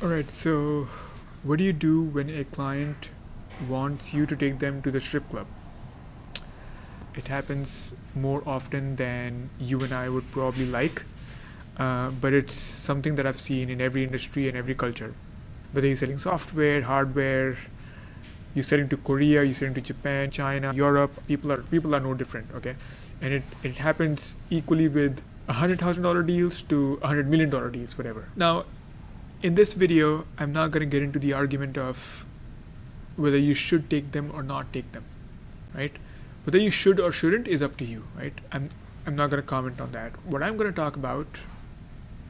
All right, so what do you do when a client wants you to take them to the strip club? It happens more often than you and I would probably like, but it's something that I've seen in every industry and every culture. Whether you're selling software, hardware, you're selling to Korea, you're selling to Japan, China, Europe, people are no different, okay? And it happens equally with $100,000 deals to $100 million deals, whatever. Now, in this video, I'm not going to get into the argument of whether you should take them or not take them, right? Whether you should or shouldn't is up to you, right? I'm not going to comment on that. What I'm going to talk about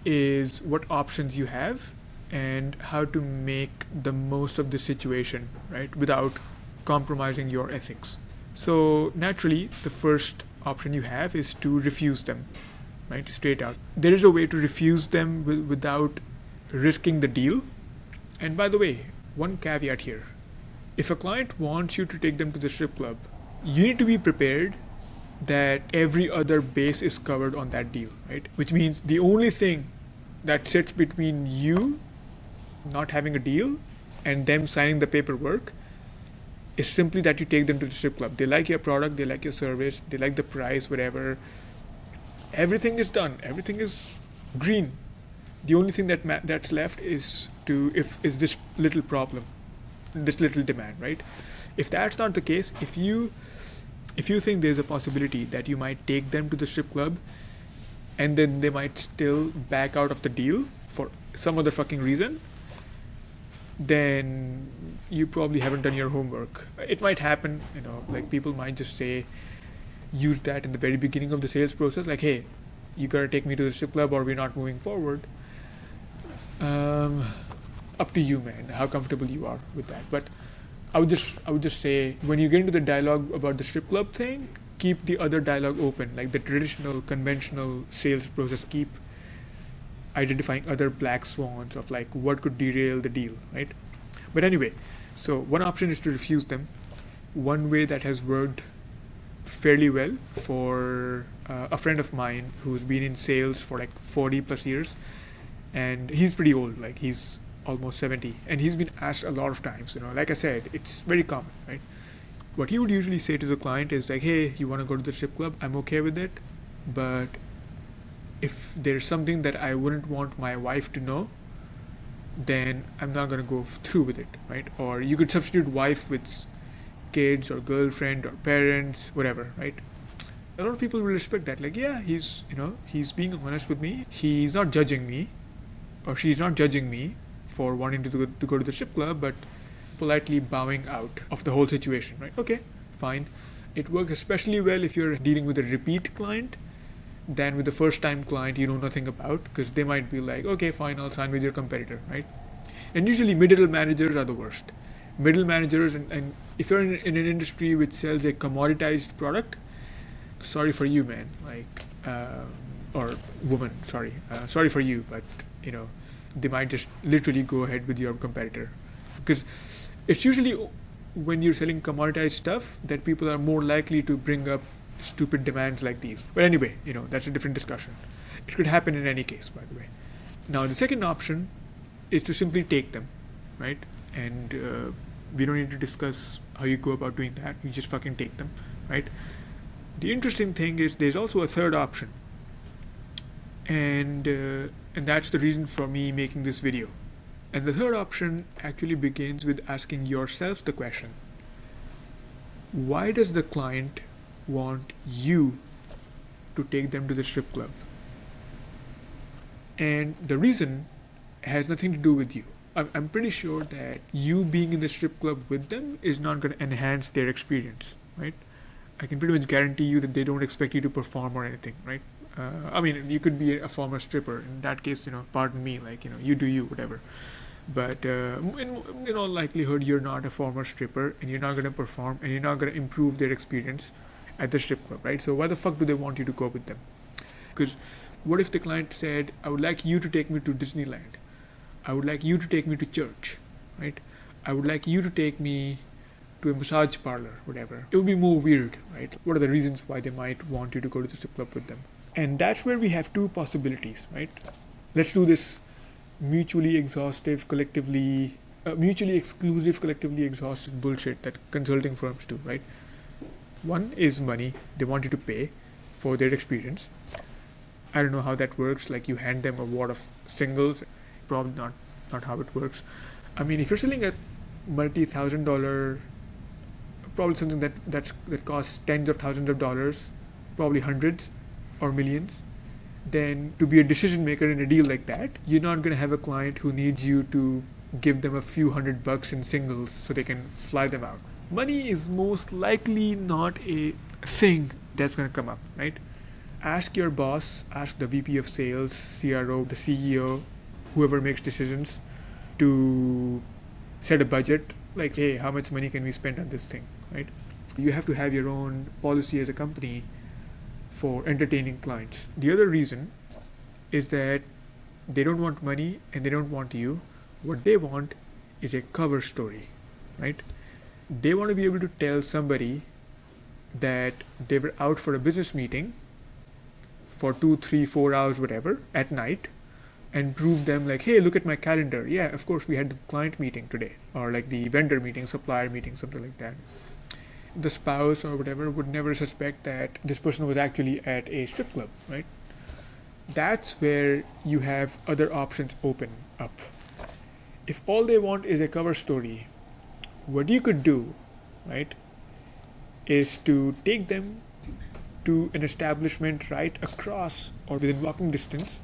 is what options you have and how to make the most of the situation, right, without compromising your ethics. So naturally, the first option you have is to refuse them, right, straight out. There is a way to refuse them without risking the deal. And by the way, one caveat here. If a client wants you to take them to the strip club, you need to be prepared that every other base is covered on that deal, right? Which means the only thing that sits between you not having a deal and them signing the paperwork is simply that you take them to the strip club. They like your product, they like your service, they like the price, whatever. Everything is done. Everything is green. The only thing that's left is this little problem, this little demand, right? If that's not the case, if you think there's a possibility that you might take them to the strip club and then they might still back out of the deal for some other fucking reason, then you probably haven't done your homework. It might happen, like people might just use that in the very beginning of the sales process, like, hey, you gotta take me to the strip club or we're not moving forward. Up to you, man, how comfortable you are with that. But I would just say, when you get into the dialogue about the strip club thing, keep the other dialogue open, like the traditional, conventional sales process. Keep identifying other black swans of like what could derail the deal, right? But anyway, so one option is to refuse them. One way that has worked fairly well for a friend of mine who's been in sales for like 40 plus years, and he's pretty old, like he's almost 70, and he's been asked a lot of times, like I said, it's very common, right? What he would usually say to the client is like, hey, you want to go to the strip club? I'm okay with it, but if there's something that I wouldn't want my wife to know, then I'm not going to go through with it, right? Or you could substitute wife with kids or girlfriend or parents, whatever, right? A lot of people will respect that, like, yeah, he's being honest with me. He's not judging me, or she's not judging me for wanting to go to the strip club, but politely bowing out of the whole situation, right? Okay, fine. It works especially well if you're dealing with a repeat client than with the first time client you know nothing about, because they might be like, okay, fine, I'll sign with your competitor, right? And usually middle managers are the worst. Middle managers, and if you're in an industry which sells a commoditized product, sorry for you, man, like, or woman, sorry for you, but they might just literally go ahead with your competitor, because it's usually when you're selling commoditized stuff that people are more likely to bring up stupid demands like these. But anyway, that's a different discussion. It could happen in any case, by the way. Now, the second option is to simply take them, right? And we don't need to discuss how you go about doing that. You just fucking take them, right? The interesting thing is there's also a third option, and that's the reason for me making this video. And the third option actually begins with asking yourself the question: why does the client want you to take them to the strip club? And the reason has nothing to do with you. I'm pretty sure that you being in the strip club with them is not going to enhance their experience, right? I can pretty much guarantee you that they don't expect you to perform or anything, right? I mean, you could be a former stripper. In that case, pardon me, like, you do you, whatever. But in all likelihood, you're not a former stripper, and you're not going to perform, and you're not going to improve their experience at the strip club, right? So why the fuck do they want you to go with them? Because what if the client said, I would like you to take me to Disneyland, I would like you to take me to church, right? I would like you to take me to a massage parlor, whatever. It would be more weird, right? What are the reasons why they might want you to go to the strip club with them? And that's where we have two possibilities, right? Let's do this mutually exhaustive, mutually exclusive, collectively exhaustive bullshit that consulting firms do, right? One is money. They want you to pay for their experience. I don't know how that works. Like you hand them a wad of singles, probably not how it works. I mean, if you're selling a multi-$1,000, probably something that costs tens of thousands of dollars, probably hundreds or millions, then to be a decision maker in a deal like that, you're not going to have a client who needs you to give them a few $100 in singles so they can fly them out. Money is most likely not a thing that's going to come up, right? Ask your boss, ask the VP of sales, CRO, the CEO, whoever makes decisions, to set a budget. Like, hey, how much money can we spend on this thing, right? You have to have your own policy as a company for entertaining clients. The other reason is that they don't want money and they don't want you. What they want is a cover story, right? They want to be able to tell somebody that they were out for a business meeting for 2, 3, 4 hours, whatever, at night, and prove them like, hey, look at my calendar. Yeah, of course, we had the client meeting today, or like the vendor meeting, supplier meeting, something like that. The spouse or whatever would never suspect that this person was actually at a strip club, right? That's where you have other options open up. If all they want is a cover story, what you could do, right, is to take them to an establishment right across or within walking distance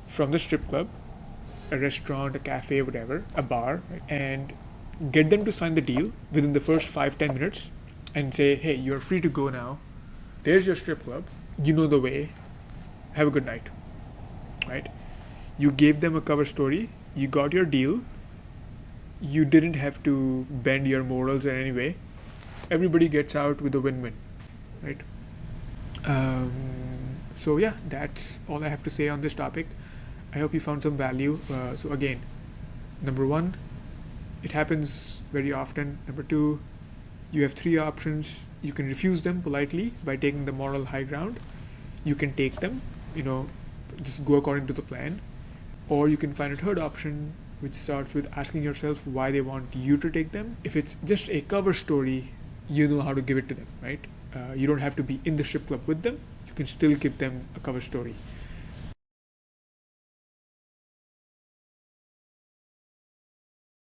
from the strip club, a restaurant, a cafe, whatever, a bar, right, and get them to sign the deal within the first 5-10 minutes and say, hey, you're free to go now. There's your strip club. You know the way. Have a good night, right? You gave them a cover story. You got your deal. You didn't have to bend your morals in any way. Everybody gets out with a win-win, right? So yeah, that's all I have to say on this topic. I hope you found some value. So again, number one, it happens very often. Number two, you have 3 options. You can refuse them politely by taking the moral high ground. You can take them, just go according to the plan. Or you can find a third option, which starts with asking yourself why they want you to take them. If it's just a cover story, you know how to give it to them, right? You don't have to be in the strip club with them. You can still give them a cover story.